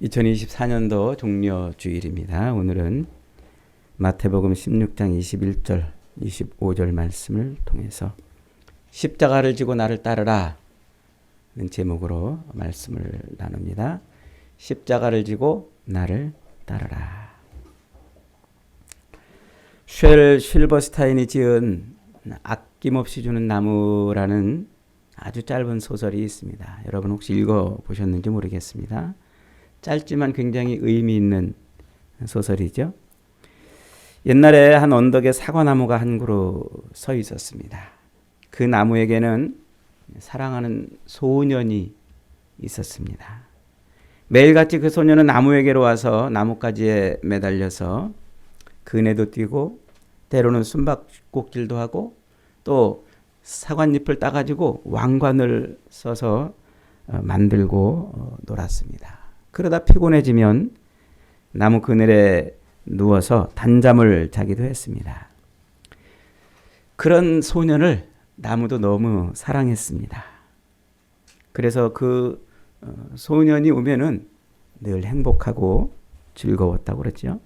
2024년도 종려 주일입니다. 오늘은 마태복음 16장 21절, 25절 말씀을 통해서 십자가를 지고 나를 따르라 는 제목으로 말씀을 나눕니다. 십자가를 지고 나를 따르라. 쉘 실버스타인이 지은 아낌없이 주는 나무라는 아주 짧은 소설이 있습니다. 여러분 혹시 읽어보셨는지 모르겠습니다. 짧지만 굉장히 의미 있는 소설이죠. 옛날에 한 언덕에 사과나무가 한 그루 서 있었습니다. 그 나무에게는 사랑하는 소년이 있었습니다. 매일같이 그 소년은 나무에게로 와서 나뭇가지에 매달려서 그네도 뛰고 때로는 숨바꼭질도 하고 또 사과잎을 따가지고 왕관을 써서 만들고 놀았습니다. 그러다 피곤해지면 나무 그늘에 누워서 단잠을 자기도 했습니다. 그런 소년을 나무도 너무 사랑했습니다. 그래서 그 소년이 오면은 늘 행복하고 즐거웠다고 그랬죠.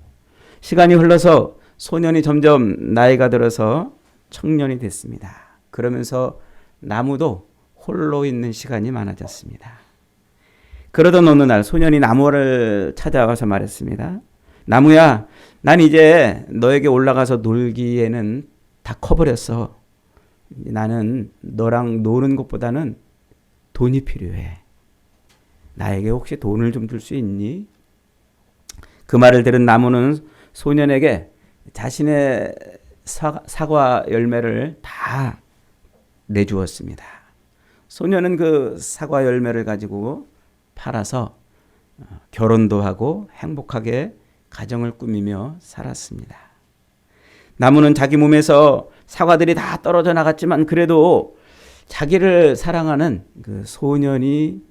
시간이 흘러서 소년이 점점 나이가 들어서 청년이 됐습니다. 그러면서 나무도 홀로 있는 시간이 많아졌습니다. 그러던 어느 날 소년이 나무를 찾아가서 말했습니다. 나무야, 난 이제 너에게 올라가서 놀기에는 다 커버렸어. 나는 너랑 노는 것보다는 돈이 필요해. 나에게 혹시 돈을 좀 줄 수 있니? 그 말을 들은 나무는 소년에게 자신의 사과 열매를 다 내주었습니다. 소년은 그 사과 열매를 가지고 팔아서 결혼도 하고 행복하게 가정을 꾸미며 살았습니다. 나무는 자기 몸에서 사과들이 다 떨어져 나갔지만 그래도 자기를 사랑하는 그 소년이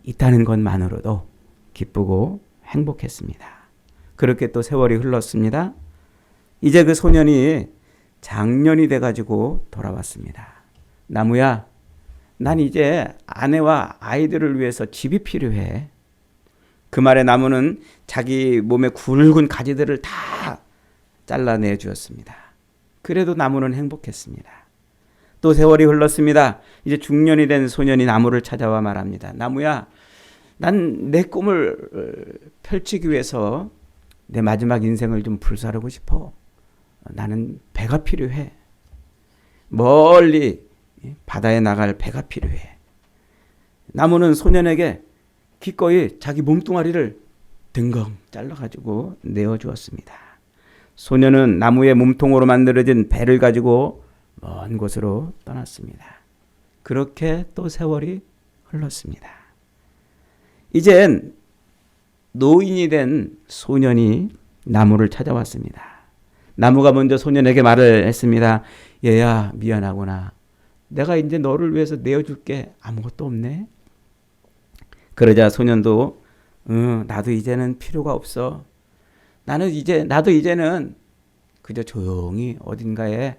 있다는 것만으로도 기쁘고 행복했습니다. 그렇게 또 세월이 흘렀습니다. 이제 그 소년이 장년이 돼가지고 돌아왔습니다. 나무야, 난 이제 아내와 아이들을 위해서 집이 필요해. 그 말에 나무는 자기 몸의 굵은 가지들을 다 잘라내 주었습니다. 그래도 나무는 행복했습니다. 또 세월이 흘렀습니다. 이제 중년이 된 소년이 나무를 찾아와 말합니다. 나무야, 난 내 꿈을 펼치기 위해서 내 마지막 인생을 좀 불사르고 싶어. 나는 배가 필요해. 멀리 바다에 나갈 배가 필요해. 나무는 소년에게 기꺼이 자기 몸뚱아리를 댕강 잘라가지고 내어주었습니다. 소년은 나무의 몸통으로 만들어진 배를 가지고 먼 곳으로 떠났습니다. 그렇게 또 세월이 흘렀습니다. 이젠 노인이 된 소년이 나무를 찾아왔습니다. 나무가 먼저 소년에게 말을 했습니다. 얘야, 미안하구나. 내가 이제 너를 위해서 내어줄 게 아무것도 없네. 그러자 소년도 나도 이제는 필요가 없어. 나도 이제는 그저 조용히 어딘가에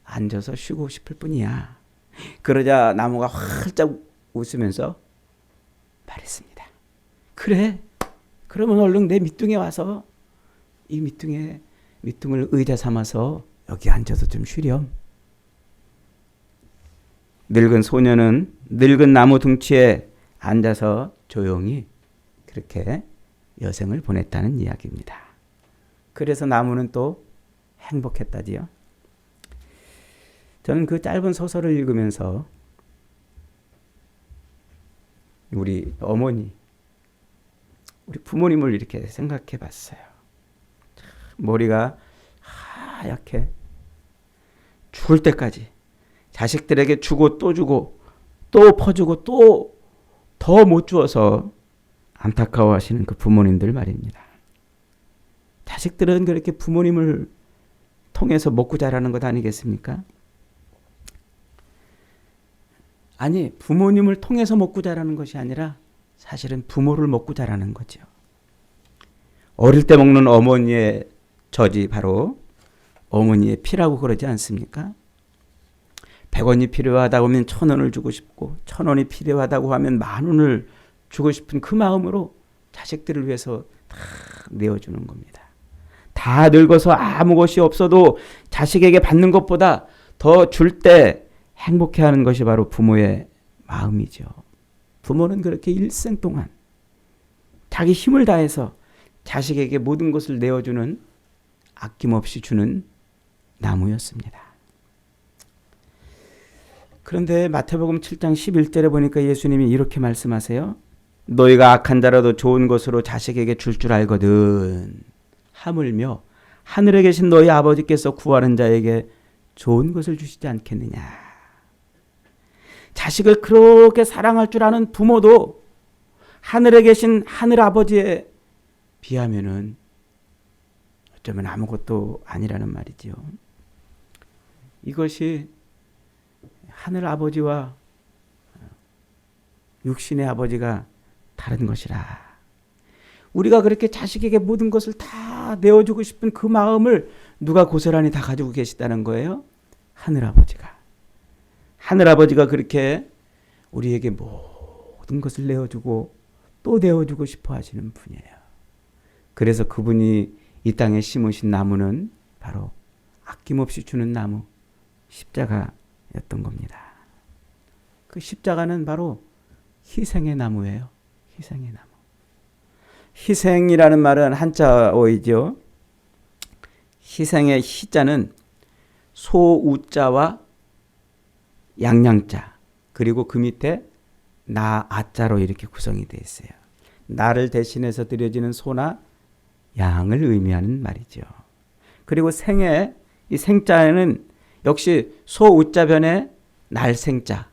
앉아서 쉬고 싶을 뿐이야. 그러자 나무가 활짝 웃으면서 말했습니다. 그래. 그러면 얼른 내 밑둥에 와서 이 밑둥을 의자 삼아서 여기 앉아서 좀 쉬렴. 늙은 소년은 늙은 나무 둥치에 앉아서 조용히 그렇게 여생을 보냈다는 이야기입니다. 그래서 나무는 또 행복했다지요. 저는 그 짧은 소설을 읽으면서 우리 어머니, 우리 부모님을 이렇게 생각해 봤어요. 머리가 하얗게 죽을 때까지 자식들에게 주고 또 주고 또 퍼주고 또 더 못 주어서 안타까워하시는 그 부모님들 말입니다. 자식들은 그렇게 부모님을 통해서 먹고 자라는 것 아니겠습니까? 아니, 부모님을 통해서 먹고 자라는 것이 아니라 사실은 부모를 먹고 자라는 거죠. 어릴 때 먹는 어머니의 젖이 바로 어머니의 피라고 그러지 않습니까? 100원이 필요하다고 하면 1000원을 주고 싶고 1000원이 필요하다고 하면 10,000원을 주고 싶은 그 마음으로 자식들을 위해서 다 내어주는 겁니다. 다 늙어서 아무 것이 없어도 자식에게 받는 것보다 더 줄 때 행복해하는 것이 바로 부모의 마음이죠. 부모는 그렇게 일생 동안 자기 힘을 다해서 자식에게 모든 것을 내어주는, 아낌없이 주는 나무였습니다. 그런데 마태복음 7장 11절에 보니까 예수님이 이렇게 말씀하세요. 너희가 악한 자라도 좋은 것으로 자식에게 줄 알거든. 하물며 하늘에 계신 너희 아버지께서 구하는 자에게 좋은 것을 주시지 않겠느냐. 자식을 그렇게 사랑할 줄 아는 부모도 하늘에 계신 하늘 아버지에 비하면은 어쩌면 아무것도 아니라는 말이지요. 이것이 하늘 아버지와 육신의 아버지가 다른 것이라. 우리가 그렇게 자식에게 모든 것을 다 내어주고 싶은 그 마음을 누가 고스란히 다 가지고 계시다는 거예요? 하늘 아버지가. 하늘 아버지가 그렇게 우리에게 모든 것을 내어주고 또 내어주고 싶어 하시는 분이에요. 그래서 그분이 이 땅에 심으신 나무는 바로 아낌없이 주는 나무, 십자가였던 겁니다. 그 십자가는 바로 희생의 나무예요. 희생의 나무. 희생이라는 말은 한자어이죠. 희생의 희자는 소우자와 양양자, 그리고 그 밑에 나아자로 이렇게 구성이 되어 있어요. 나를 대신해서 드려지는 소나 양을 의미하는 말이죠. 그리고 생의 이 생자에는 역시 소우자변에 날생자,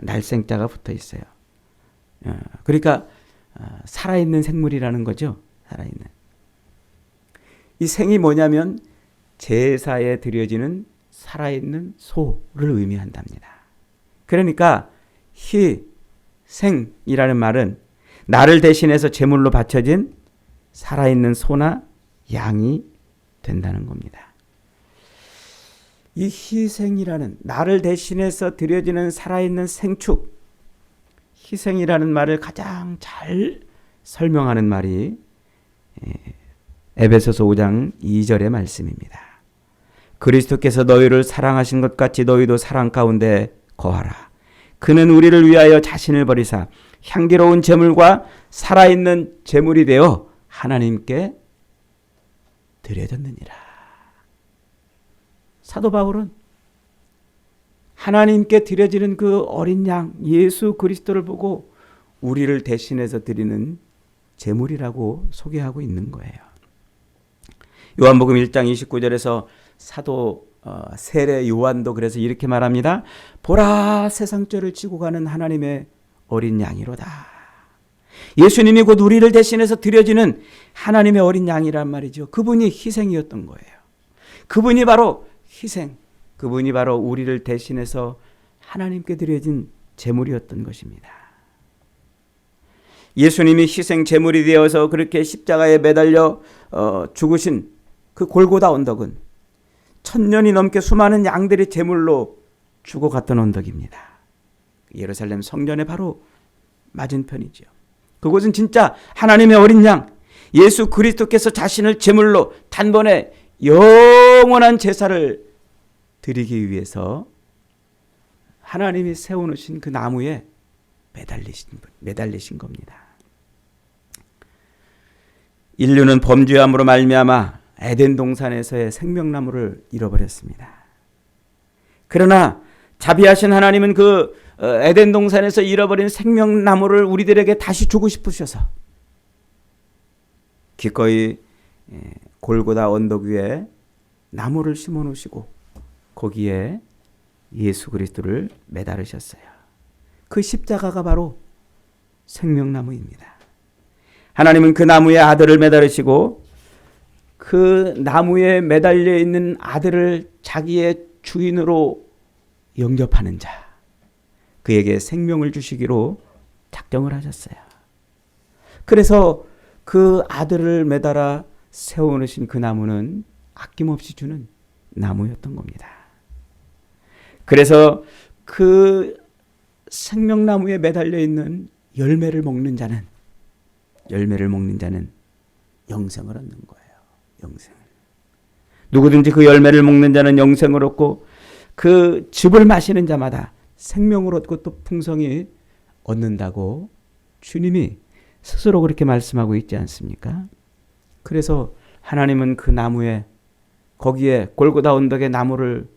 날생자가 붙어 있어요. 그러니까 살아있는 생물이라는 거죠. 살아있는. 이 생이 뭐냐면 제사에 드려지는 살아있는 소를 의미한답니다. 그러니까 희생이라는 말은 나를 대신해서 제물로 바쳐진 살아있는 소나 양이 된다는 겁니다. 이 희생이라는, 나를 대신해서 드려지는 살아있는 생축, 희생이라는 말을 가장 잘 설명하는 말이 에베소서 5장 2절의 말씀입니다. 그리스도께서 너희를 사랑하신 것 같이 너희도 사랑 가운데 거하라. 그는 우리를 위하여 자신을 버리사 향기로운 제물과 살아있는 제물이 되어 하나님께 드려졌느니라. 사도 바울은 하나님께 드려지는 그 어린 양 예수 그리스도를 보고 우리를 대신해서 드리는 제물이라고 소개하고 있는 거예요. 요한복음 1장 29절에서 사도 세례 요한도 그래서 이렇게 말합니다. 보라, 세상 죄를 지고 가는 하나님의 어린 양이로다. 예수님이 곧 우리를 대신해서 드려지는 하나님의 어린 양이란 말이죠. 그분이 희생이었던 거예요. 그분이 바로 희생, 그분이 바로 우리를 대신해서 하나님께 드려진 제물이었던 것입니다. 예수님이 희생 제물이 되어서 그렇게 십자가에 매달려 죽으신 그 골고다 언덕은 1000년이 넘게 수많은 양들의 제물로 죽어갔던 언덕입니다. 예루살렘 성전의 바로 맞은편이죠. 그곳은 진짜 하나님의 어린 양 예수 그리스도께서 자신을 제물로 단번에 영원한 제사를 드리기 위해서 하나님이 세워놓으신 그 나무에 매달리신 겁니다. 인류는 범죄함으로 말미암아 에덴 동산에서의 생명나무를 잃어버렸습니다. 그러나 자비하신 하나님은 그 에덴 동산에서 잃어버린 생명나무를 우리들에게 다시 주고 싶으셔서 기꺼이 골고다 언덕 위에 나무를 심어 놓으시고 거기에 예수 그리스도를 매달으셨어요. 그 십자가가 바로 생명나무입니다. 하나님은 그 나무에 아들을 매달으시고 그 나무에 매달려 있는 아들을 자기의 주인으로 영접하는 자, 그에게 생명을 주시기로 작정을 하셨어요. 그래서 그 아들을 매달아 세워놓으신 그 나무는 아낌없이 주는 나무였던 겁니다. 그래서 그 생명나무에 매달려 있는 열매를 먹는 자는 열매를 먹는 자는 영생을 얻는 거예요. 영생을. 누구든지 그 열매를 먹는 자는 영생을 얻고 그 즙을 마시는 자마다 생명을 얻고 또 풍성히 얻는다고 주님이 스스로 그렇게 말씀하고 있지 않습니까? 그래서 하나님은 그 나무에 거기에 골고다 언덕에 나무를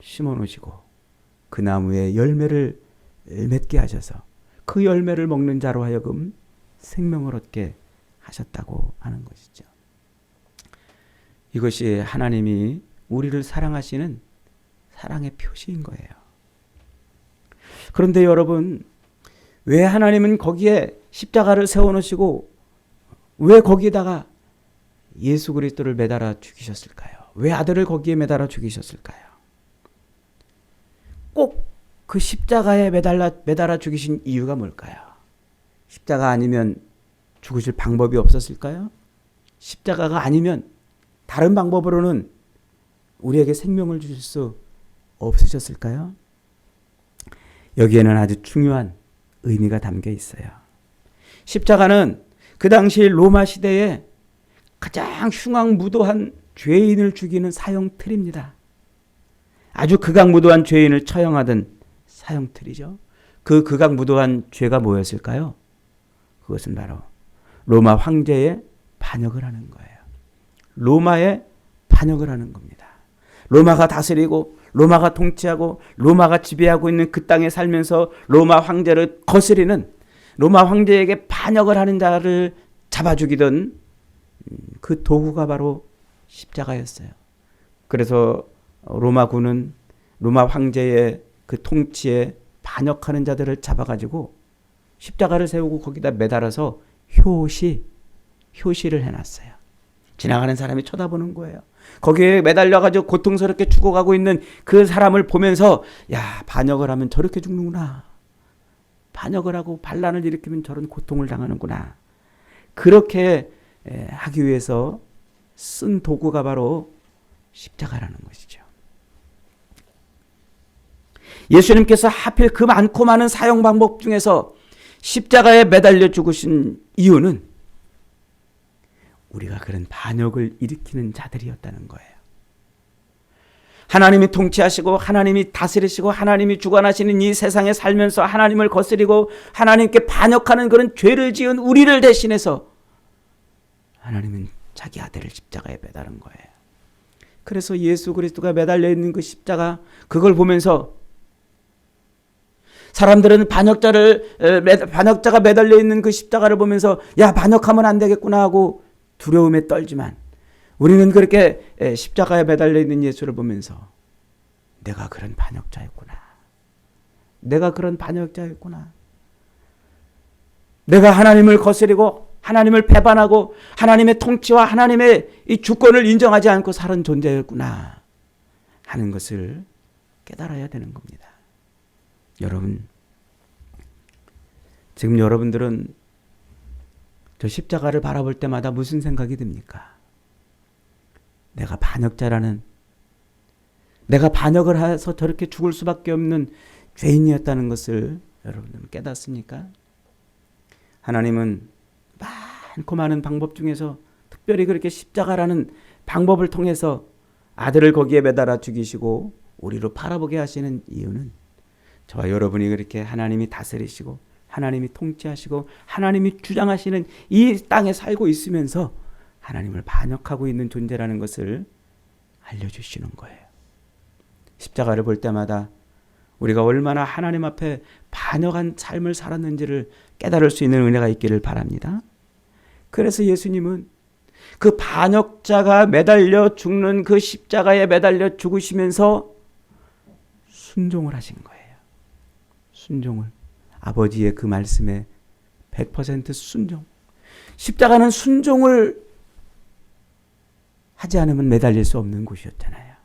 심어 놓으시고 그 나무에 열매를 맺게 하셔서 그 열매를 먹는 자로 하여금 생명을 얻게 하셨다고 하는 것이죠. 이것이 하나님이 우리를 사랑하시는 사랑의 표시인 거예요. 그런데 여러분, 왜 하나님은 거기에 십자가를 세워놓으시고 왜 거기에다가 예수 그리스도를 매달아 죽이셨을까요? 왜 아들을 거기에 매달아 죽이셨을까요? 꼭 그 십자가에 매달아 죽이신 이유가 뭘까요? 십자가 아니면 죽으실 방법이 없었을까요? 십자가가 아니면 다른 방법으로는 우리에게 생명을 주실 수 없으셨을까요? 여기에는 아주 중요한 의미가 담겨 있어요. 십자가는 그 당시 로마 시대에 가장 흉악무도한 죄인을 죽이는 사형틀입니다. 아주 극악무도한 죄인을 처형하던 사형틀이죠. 그 극악무도한 죄가 뭐였을까요? 그것은 바로 로마 황제의 반역을 하는 거예요. 로마에 반역을 하는 겁니다. 로마가 다스리고 로마가 통치하고 로마가 지배하고 있는 그 땅에 살면서 로마 황제를 거스리는 로마 황제에게 반역을 하는 자를 잡아 죽이던 그 도구가 바로 십자가였어요. 그래서 로마군은 로마 황제의 그 통치에 반역하는 자들을 잡아가지고 십자가를 세우고 거기다 매달아서 효시를 해놨어요. 지나가는 사람이 쳐다보는 거예요. 거기에 매달려가지고 고통스럽게 죽어가고 있는 그 사람을 보면서 야, 반역을 하면 저렇게 죽는구나. 반역을 하고 반란을 일으키면 저런 고통을 당하는구나. 그렇게 하기 위해서 쓴 도구가 바로 십자가라는 것이죠. 예수님께서 하필 그 많고 많은 사형 방법 중에서 십자가에 매달려 죽으신 이유는 우리가 그런 반역을 일으키는 자들이었다는 거예요. 하나님이 통치하시고 하나님이 다스리시고 하나님이 주관하시는 이 세상에 살면서 하나님을 거스리고 하나님께 반역하는 그런 죄를 지은 우리를 대신해서 하나님은 자기 아들을 십자가에 매달은 거예요. 그래서 예수 그리스도가 매달려 있는 그 십자가, 그걸 보면서 사람들은 반역자가 매달려 있는 그 십자가를 보면서 야, 반역하면 안 되겠구나 하고 두려움에 떨지만 우리는 그렇게 십자가에 매달려 있는 예수를 보면서 내가 그런 반역자였구나. 내가 그런 반역자였구나. 내가 하나님을 거스리고 하나님을 배반하고 하나님의 통치와 하나님의 이 주권을 인정하지 않고 살은 존재였구나 하는 것을 깨달아야 되는 겁니다. 여러분, 지금 여러분들은 저 십자가를 바라볼 때마다 무슨 생각이 듭니까? 내가 반역자라는, 내가 반역을 해서 저렇게 죽을 수밖에 없는 죄인이었다는 것을 여러분들은 깨닫습니까? 하나님은 많고 많은 방법 중에서 특별히 그렇게 십자가라는 방법을 통해서 아들을 거기에 매달아 죽이시고 우리로 바라보게 하시는 이유는 저와 여러분이 그렇게 하나님이 다스리시고 하나님이 통치하시고 하나님이 주장하시는 이 땅에 살고 있으면서 하나님을 반역하고 있는 존재라는 것을 알려주시는 거예요. 십자가를 볼 때마다 우리가 얼마나 하나님 앞에 반역한 삶을 살았는지를 깨달을 수 있는 은혜가 있기를 바랍니다. 그래서 예수님은 그 반역자가 매달려 죽는 그 십자가에 매달려 죽으시면서 순종을 하신 거예요. 순종을. 아버지의 그 말씀에 100% 순종. 십자가는 순종을 하지 않으면 매달릴 수 없는 곳이었잖아요.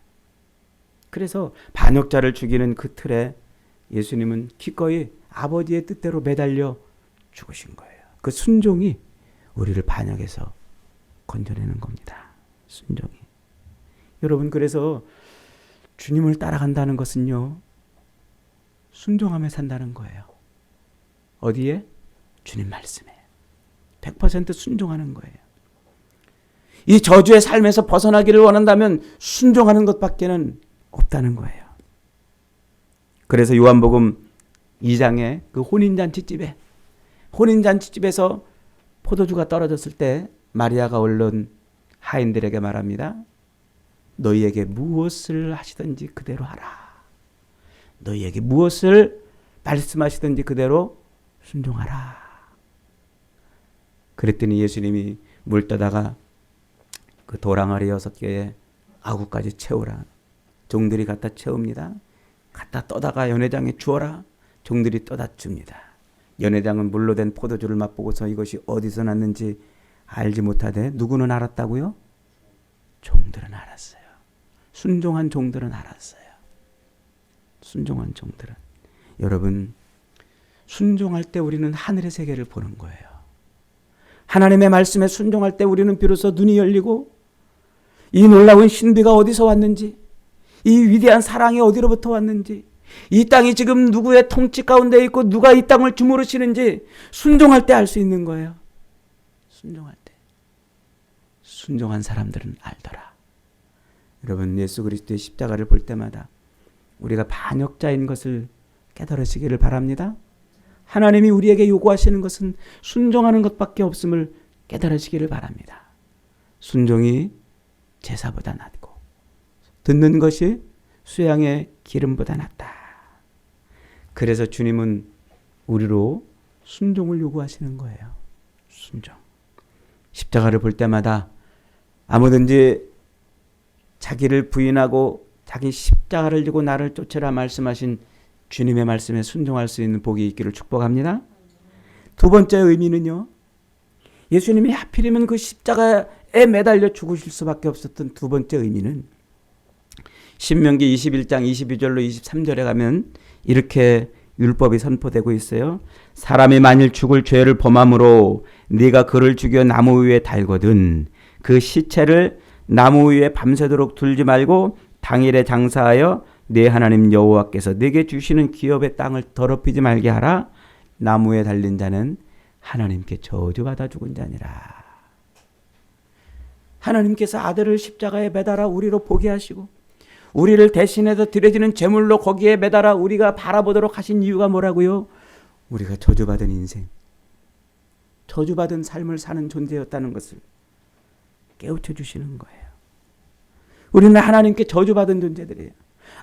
그래서 반역자를 죽이는 그 틀에 예수님은 기꺼이 아버지의 뜻대로 매달려 죽으신 거예요. 그 순종이 우리를 반역에서 건져내는 겁니다. 순종이. 여러분, 그래서 주님을 따라간다는 것은요, 순종하며 산다는 거예요. 어디에? 주님 말씀에. 100% 순종하는 거예요. 이 저주의 삶에서 벗어나기를 원한다면 순종하는 것밖에는 없다는 거예요. 그래서 요한복음 2장의 그 혼인잔치집에서 포도주가 떨어졌을 때 마리아가 얼른 하인들에게 말합니다. 너희에게 무엇을 하시든지 그대로 하라. 너희에게 무엇을 말씀하시든지 그대로 순종하라. 그랬더니 예수님이 물 떠다가 그 도랑아리 6개에 아구까지 채우라. 종들이 갖다 채웁니다. 갖다 떠다가 연회장에 주어라. 종들이 떠다 줍니다. 연회장은 물로 된 포도주를 맛보고서 이것이 어디서 났는지 알지 못하되 누구는 알았다고요? 종들은 알았어요. 순종한 종들은 알았어요. 순종한 종들은. 여러분, 순종할 때 우리는 하늘의 세계를 보는 거예요. 하나님의 말씀에 순종할 때 우리는 비로소 눈이 열리고 이 놀라운 신비가 어디서 왔는지, 이 위대한 사랑이 어디로부터 왔는지, 이 땅이 지금 누구의 통치 가운데 있고 누가 이 땅을 주무르시는지 순종할 때 알 수 있는 거예요. 순종할 때. 순종한 사람들은 알더라. 여러분, 예수 그리스도의 십자가를 볼 때마다 우리가 반역자인 것을 깨달으시기를 바랍니다. 하나님이 우리에게 요구하시는 것은 순종하는 것밖에 없음을 깨달으시기를 바랍니다. 순종이 제사보다 낫고 듣는 것이 수양의 기름보다 낫다. 그래서 주님은 우리로 순종을 요구하시는 거예요. 순종. 십자가를 볼 때마다 아무든지 자기를 부인하고 자기 십자가를 지고 나를 쫓으라 말씀하신 주님의 말씀에 순종할 수 있는 복이 있기를 축복합니다. 두 번째 의미는요. 예수님이 하필이면 그 십자가에 매달려 죽으실 수밖에 없었던 두 번째 의미는 신명기 21장 22절로 23절에 가면 이렇게 율법이 선포되고 있어요. 사람이 만일 죽을 죄를 범함으로 네가 그를 죽여 나무 위에 달거든 그 시체를 나무 위에 밤새도록 둘지 말고 당일에 장사하여 네 하나님 여호와께서 네게 주시는 기업의 땅을 더럽히지 말게 하라. 나무에 달린 자는 하나님께 저주받아 죽은 자니라. 하나님께서 아들을 십자가에 매달아 우리로 보게 하시고 우리를 대신해서 드려지는 제물로 거기에 매달아 우리가 바라보도록 하신 이유가 뭐라고요? 우리가 저주받은 인생, 저주받은 삶을 사는 존재였다는 것을 깨우쳐 주시는 거예요. 우리는 하나님께 저주받은 존재들이에요.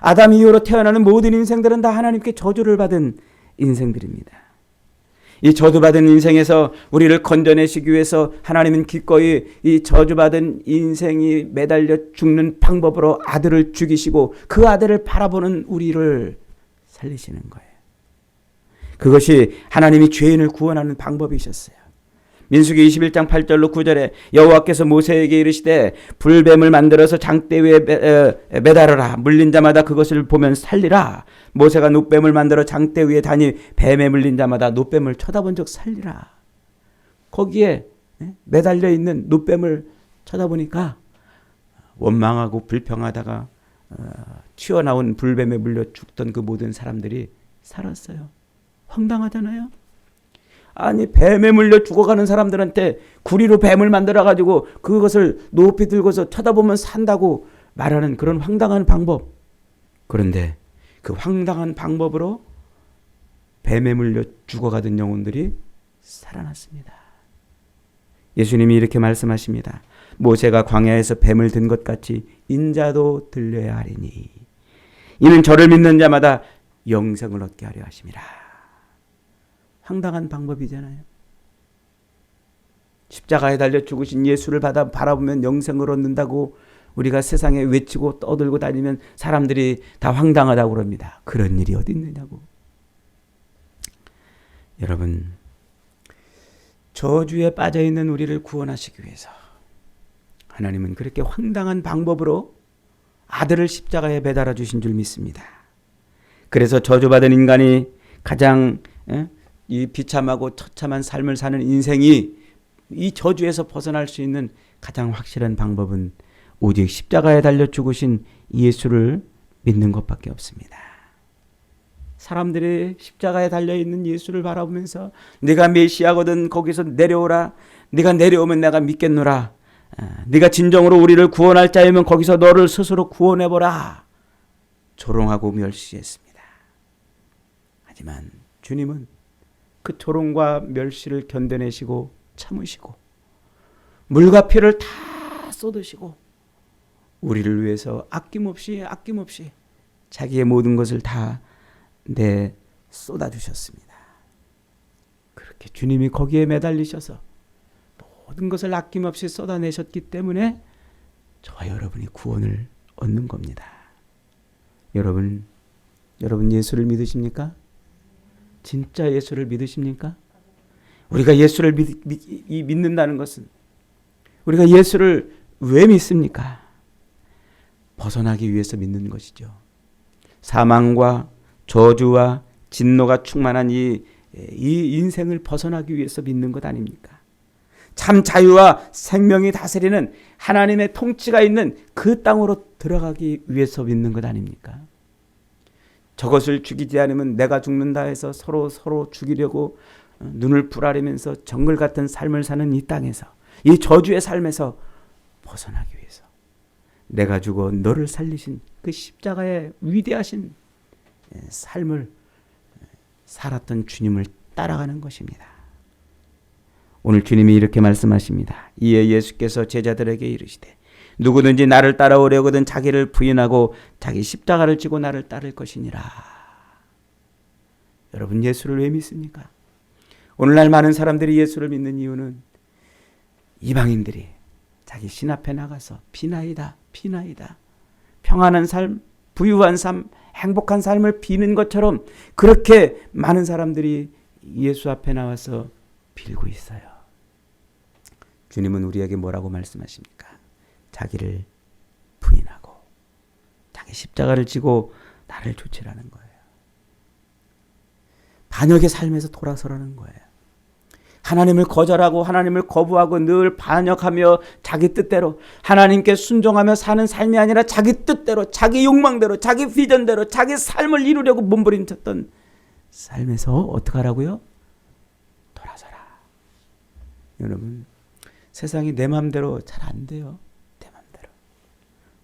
아담 이후로 태어나는 모든 인생들은 다 하나님께 저주를 받은 인생들입니다. 이 저주받은 인생에서 우리를 건져내시기 위해서 하나님은 기꺼이 이 저주받은 인생이 매달려 죽는 방법으로 아들을 죽이시고 그 아들을 바라보는 우리를 살리시는 거예요. 그것이 하나님이 죄인을 구원하는 방법이셨어요. 민수기 21장 8절로 9절에 여호와께서 모세에게 이르시되 불뱀을 만들어서 장대 위에 매달아라. 물린 자마다 그것을 보면 살리라. 모세가 놋뱀을 만들어 장대 위에 다니 뱀에 물린 자마다 놋뱀을 쳐다본 적 살리라. 거기에 매달려 있는 놋뱀을 쳐다보니까 원망하고 불평하다가 튀어나온 불뱀에 물려 죽던 그 모든 사람들이 살았어요. 황당하잖아요. 아니 뱀에 물려 죽어가는 사람들한테 구리로 뱀을 만들어가지고 그것을 높이 들고서 쳐다보면 산다고 말하는 그런 황당한 방법. 그런데 그 황당한 방법으로 뱀에 물려 죽어가던 영혼들이 살아났습니다. 예수님이 이렇게 말씀하십니다. 모세가 광야에서 뱀을 든 것 같이 인자도 들려야 하리니 이는 저를 믿는 자마다 영생을 얻게 하려 하심이라. 황당한 방법이잖아요. 십자가에 달려 죽으신 예수를 바라보면 영생을 얻는다고 우리가 세상에 외치고 떠들고 다니면 사람들이 다 황당하다고 그럽니다. 그런 일이 어디 있느냐고. 여러분, 저주에 빠져있는 우리를 구원하시기 위해서 하나님은 그렇게 황당한 방법으로 아들을 십자가에 매달아 주신 줄 믿습니다. 그래서 저주받은 인간이 가장 이 비참하고 처참한 삶을 사는 인생이 이 저주에서 벗어날 수 있는 가장 확실한 방법은 오직 십자가에 달려 죽으신 예수를 믿는 것밖에 없습니다. 사람들이 십자가에 달려있는 예수를 바라보면서 네가 메시아거든 거기서 내려오라. 네가 내려오면 내가 믿겠노라. 네가 진정으로 우리를 구원할 자이면 거기서 너를 스스로 구원해보라. 조롱하고 멸시했습니다. 하지만 주님은 그 조롱과 멸시를 견뎌내시고 참으시고 물과 피를 다 쏟으시고 우리를 위해서 아낌없이 자기의 모든 것을 다 쏟아주셨습니다. 그렇게 주님이 거기에 매달리셔서 모든 것을 아낌없이 쏟아내셨기 때문에 저와 여러분이 구원을 얻는 겁니다. 여러분 예수를 믿으십니까? 진짜 예수를 믿으십니까? 우리가 예수를 믿는다는 것은 우리가 예수를 왜 믿습니까? 벗어나기 위해서 믿는 것이죠. 사망과 저주와 진노가 충만한 이 인생을 벗어나기 위해서 믿는 것 아닙니까? 참 자유와 생명이 다스리는 하나님의 통치가 있는 그 땅으로 들어가기 위해서 믿는 것 아닙니까? 저것을 죽이지 않으면 내가 죽는다 해서 서로 죽이려고 눈을 부라리면서 정글 같은 삶을 사는 이 땅에서, 이 저주의 삶에서 벗어나기 위해서 내가 죽어 너를 살리신 그 십자가의 위대하신 삶을 살았던 주님을 따라가는 것입니다. 오늘 주님이 이렇게 말씀하십니다. 이에 예수께서 제자들에게 이르시되 누구든지 나를 따라오려거든 자기를 부인하고 자기 십자가를 지고 나를 따를 것이니라. 여러분 예수를 왜 믿습니까? 오늘날 많은 사람들이 예수를 믿는 이유는 이방인들이 자기 신 앞에 나가서 피나이다 평안한 삶, 부유한 삶, 행복한 삶을 비는 것처럼 그렇게 많은 사람들이 예수 앞에 나와서 빌고 있어요. 주님은 우리에게 뭐라고 말씀하십니까? 자기를 부인하고 자기 십자가를 지고 나를 쫓으라는 거예요. 반역의 삶에서 돌아서라는 거예요. 하나님을 거절하고 하나님을 거부하고 늘 반역하며 자기 뜻대로 하나님께 순종하며 사는 삶이 아니라 자기 뜻대로 자기 욕망대로 자기 비전대로 자기 삶을 이루려고 몸부림쳤던 삶에서 어떻게 하라고요? 돌아서라. 여러분 세상이 내 마음대로 잘 안 돼요. 내 마음대로.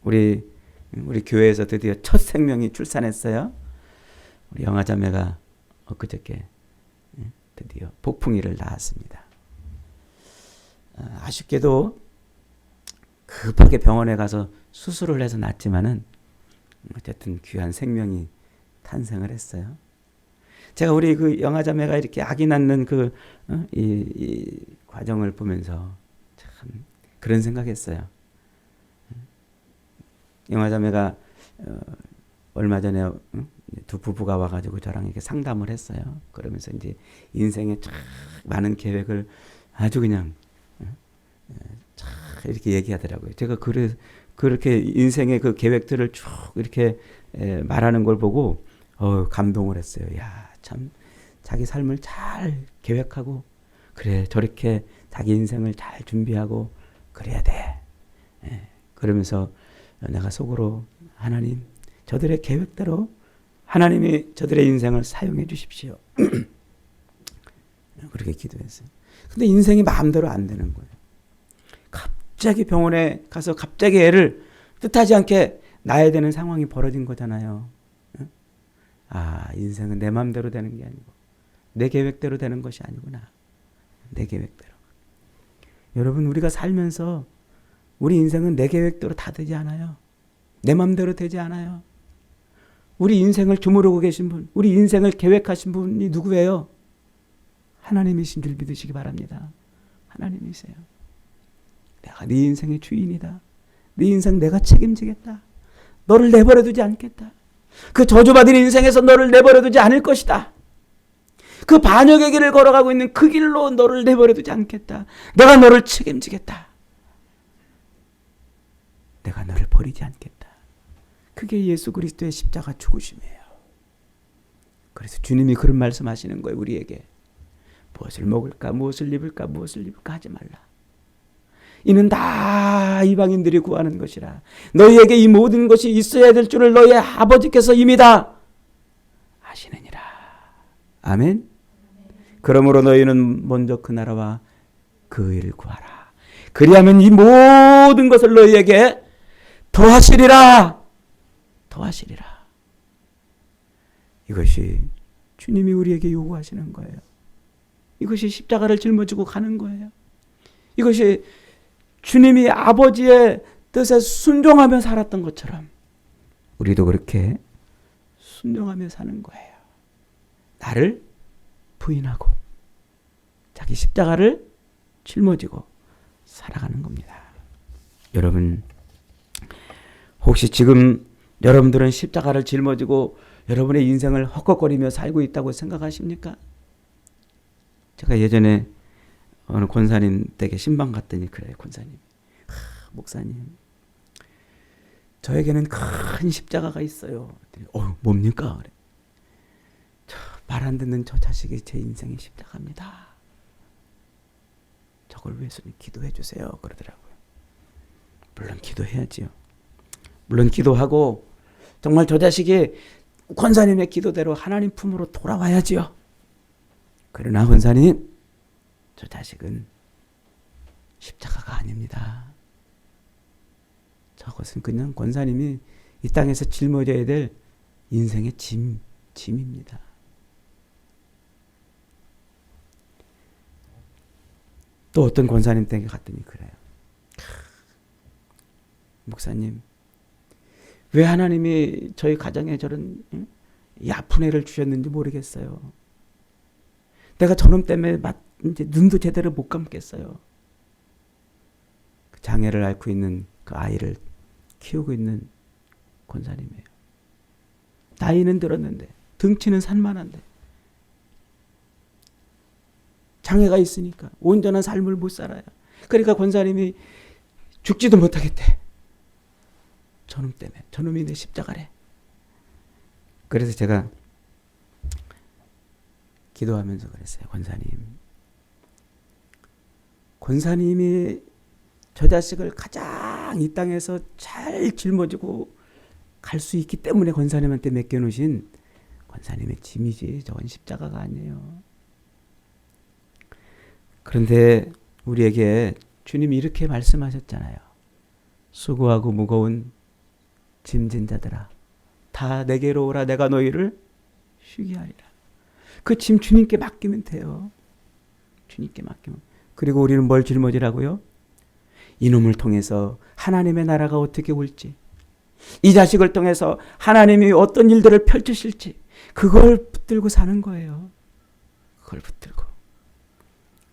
우리 교회에서 드디어 첫 생명이 출산했어요. 우리 영아자매가 엊그저께 드디어 복풍이를 낳았습니다. 아쉽게도 급하게 병원에 가서 수술을 해서 낳았지만은 어쨌든 귀한 생명이 탄생을 했어요. 제가 우리 그 영아자매가 이렇게 아기 낳는 이 과정을 보면서 참 그런 생각했어요. 영아자매가 얼마 전에 두 부부가 와가지고 저랑 이렇게 상담을 했어요. 그러면서 이제 인생에 참 많은 계획을 아주 그냥 참 이렇게 얘기하더라고요. 제가 그렇게 인생의 그 계획들을 쭉 이렇게 말하는 걸 보고 감동을 했어요. 야, 참 자기 삶을 잘 계획하고 그래 저렇게 자기 인생을 잘 준비하고 그래야 돼. 그러면서 내가 속으로 하나님 저들의 계획대로 하나님이 저들의 인생을 사용해 주십시오. 그렇게 기도했어요. 근데 인생이 마음대로 안 되는 거예요. 갑자기 병원에 가서 갑자기 애를 뜻하지 않게 낳아야 되는 상황이 벌어진 거잖아요. 인생은 내 마음대로 되는 게 아니고 내 계획대로 되는 것이 아니구나. 내 계획대로. 여러분 우리가 살면서 우리 인생은 내 계획대로 다 되지 않아요. 내 마음대로 되지 않아요. 우리 인생을 주무르고 계신 분, 우리 인생을 계획하신 분이 누구예요? 하나님이신 줄 믿으시기 바랍니다. 하나님이세요. 내가 네 인생의 주인이다. 네 인생 내가 책임지겠다. 너를 내버려 두지 않겠다. 그 저주받은 인생에서 너를 내버려 두지 않을 것이다. 그 반역의 길을 걸어가고 있는 그 길로 너를 내버려 두지 않겠다. 내가 너를 책임지겠다. 내가 너를 버리지 않겠다. 그게 예수 그리스도의 십자가 죽으심이에요. 그래서 주님이 그런 말씀하시는 거예요. 우리에게 무엇을 먹을까 무엇을 입을까 하지 말라. 이는 다 이방인들이 구하는 것이라. 너희에게 이 모든 것이 있어야 될 줄을 너희 아버지께서 이미 다 아시느니라. 아멘. 그러므로 너희는 먼저 그 나라와 그 일을 구하라. 그리하면 이 모든 것을 너희에게 더하시리라. 더하시리라. 이것이 주님이 우리에게 요구하시는 거예요. 이것이 십자가를 짊어지고 가는 거예요. 이것이 주님이 아버지의 뜻에 순종하며 살았던 것처럼 우리도 그렇게 순종하며 사는 거예요. 나를 부인하고 자기 십자가를 짊어지고 살아가는 겁니다. 여러분, 혹시 지금 여러분들은 십자가를 짊어지고 여러분의 인생을 헛걱거리며 살고 있다고 생각하십니까? 제가 예전에 어느 권사님 댁에 신방 갔더니 그래요. 권사님, 목사님, 저에게는 큰 십자가가 있어요. 뭡니까? 그래. 말 안 듣는 저 자식이 제 인생의 십자가입니다. 저걸 위해서 기도해 주세요. 그러더라고요. 물론 기도해야지요. 물론 기도하고 정말 저 자식이 권사님의 기도대로 하나님 품으로 돌아와야지요. 그러나 권사님, 저 자식은 십자가가 아닙니다. 저것은 그냥 권사님이 이 땅에서 짊어져야 될 인생의 짐입니다. 또 어떤 권사님 댁에 갔더니 그래요. 목사님, 왜 하나님이 저희 가정에 저런 이 아픈 애를 주셨는지 모르겠어요. 내가 저놈 때문에 이제 눈도 제대로 못 감겠어요. 그 장애를 앓고 있는 그 아이를 키우고 있는 권사님이에요. 나이는 들었는데 등치는 산만한데 장애가 있으니까 온전한 삶을 못 살아요. 그러니까 권사님이 죽지도 못하겠대. 저놈 때문에. 저놈이 내 십자가래. 그래서 제가 기도하면서 그랬어요. 권사님이 저 자식을 가장 이 땅에서 잘 짊어지고 갈 수 있기 때문에 권사님한테 맡겨놓으신 권사님의 짐이지 저건 십자가가 아니에요. 그런데 우리에게 주님이 이렇게 말씀하셨잖아요. 수고하고 무거운 짐진 자들아, 다 내게로 오라. 내가 너희를 쉬게 하리라. 그 짐 주님께 맡기면 돼요. 주님께 맡기면. 그리고 우리는 뭘 짊어지라고요? 이놈을 통해서 하나님의 나라가 어떻게 올지, 이 자식을 통해서 하나님이 어떤 일들을 펼치실지, 그걸 붙들고 사는 거예요. 그걸 붙들고.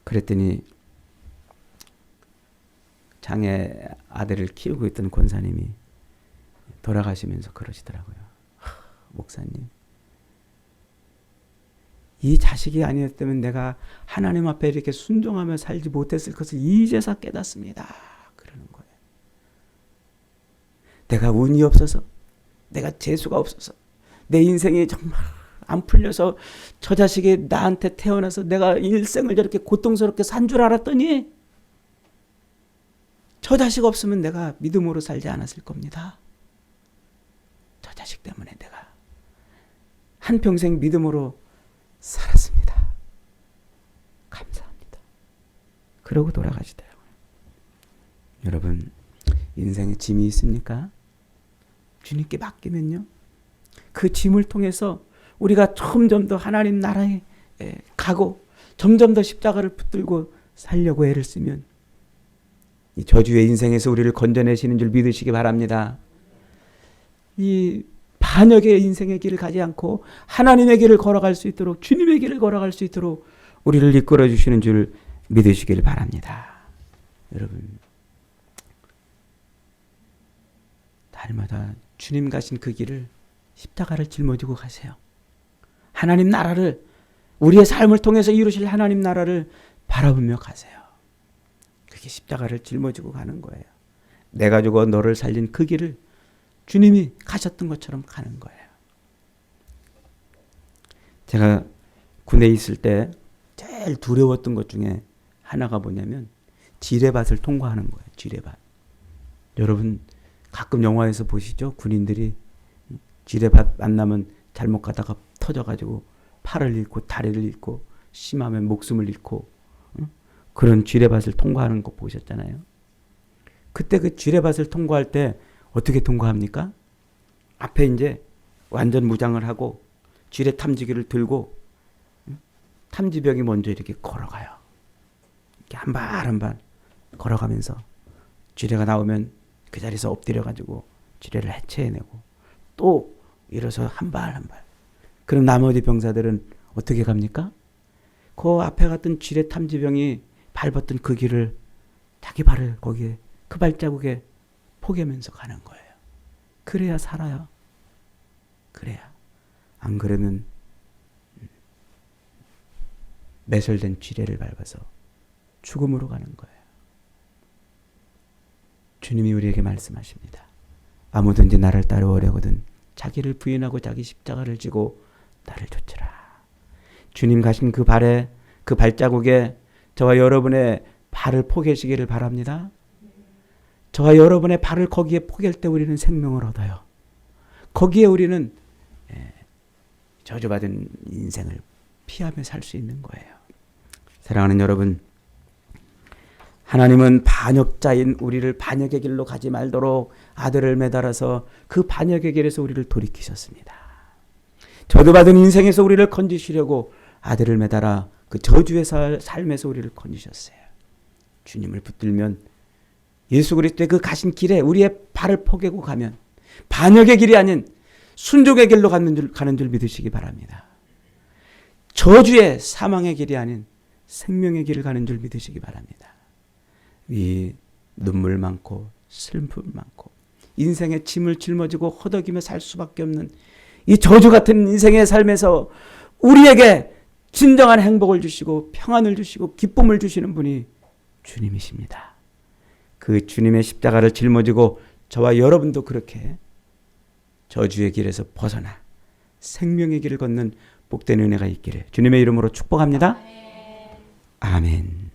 그랬더니 장애 아들을 키우고 있던 권사님이 돌아가시면서 그러시더라고요. 목사님, 이 자식이 아니었다면 내가 하나님 앞에 이렇게 순종하며 살지 못했을 것을 이제서 깨닫습니다. 그러는 거예요. 내가 운이 없어서, 내가 재수가 없어서, 내 인생이 정말 안 풀려서 저 자식이 나한테 태어나서 내가 일생을 저렇게 고통스럽게 산 줄 알았더니 저 자식 없으면 내가 믿음으로 살지 않았을 겁니다. 저 자식 때문에 내가 한평생 믿음으로 살았습니다. 감사합니다. 그러고 돌아가시더라고요. 여러분, 인생에 짐이 있습니까? 주님께 맡기면요, 그 짐을 통해서 우리가 점점 더 하나님 나라에 가고 점점 더 십자가를 붙들고 살려고 애를 쓰면 이 저주의 인생에서 우리를 건져내시는 줄 믿으시기 바랍니다. 이 반역의 인생의 길을 가지 않고 하나님의 길을 걸어갈 수 있도록, 주님의 길을 걸어갈 수 있도록 우리를 이끌어 주시는 줄 믿으시길 바랍니다. 여러분, 날마다 주님 가신 그 길을, 십자가를 짊어지고 가세요. 하나님 나라를, 우리의 삶을 통해서 이루실 하나님 나라를 바라보며 가세요. 그게 십자가를 짊어지고 가는 거예요. 내가 죽어 너를 살린 그 길을 주님이 가셨던 것처럼 가는 거예요. 제가 군에 있을 때 제일 두려웠던 것 중에 하나가 뭐냐면 지뢰밭을 통과하는 거예요. 지뢰밭. 여러분 가끔 영화에서 보시죠? 군인들이 지뢰밭 만나면 잘못 가다가 터져가지고 팔을 잃고 다리를 잃고 심하면 목숨을 잃고 그런 지뢰밭을 통과하는 거 보셨잖아요. 그때 그 지뢰밭을 통과할 때 어떻게 통과합니까? 앞에 이제 완전 무장을 하고 지뢰 탐지기를 들고 탐지병이 먼저 이렇게 걸어가요. 이렇게 한 발 한 발 걸어가면서 지뢰가 나오면 그 자리에서 엎드려가지고 지뢰를 해체해내고 또 일어서 한 발 한 발. 그럼 나머지 병사들은 어떻게 갑니까? 그 앞에 갔던 지뢰 탐지병이 밟았던 그 길을 자기 발을 거기에 그 발자국에 포개면서 가는 거예요. 그래야 살아요. 그래야. 안 그러면 매설된 지뢰를 밟아서 죽음으로 가는 거예요. 주님이 우리에게 말씀하십니다. 아무든지 나를 따르오려거든 자기를 부인하고 자기 십자가를 지고 나를 좇으라. 주님 가신 그 발에 그 발자국에 저와 여러분의 발을 포개시기를 바랍니다. 저와 여러분의 발을 거기에 포갤 때 우리는 생명을 얻어요. 거기에 우리는 저주받은 인생을 피하며 살 수 있는 거예요. 사랑하는 여러분, 하나님은 반역자인 우리를 반역의 길로 가지 말도록 아들을 매달아서 그 반역의 길에서 우리를 돌이키셨습니다. 저주받은 인생에서 우리를 건지시려고 아들을 매달아 그 저주의 삶에서 우리를 건지셨어요. 주님을 붙들면 예수 그리스도의 그 가신 길에 우리의 발을 포개고 가면 반역의 길이 아닌 순종의 길로 가는 줄 믿으시기 바랍니다. 저주의 사망의 길이 아닌 생명의 길을 가는 줄 믿으시기 바랍니다. 이 눈물 많고 슬픔 많고 인생의 짐을 짊어지고 허덕이며 살 수밖에 없는 이 저주 같은 인생의 삶에서 우리에게 진정한 행복을 주시고 평안을 주시고 기쁨을 주시는 분이 주님이십니다. 그 주님의 십자가를 짊어지고 저와 여러분도 그렇게 저주의 길에서 벗어나 생명의 길을 걷는 복된 은혜가 있기를 주님의 이름으로 축복합니다. 아멘.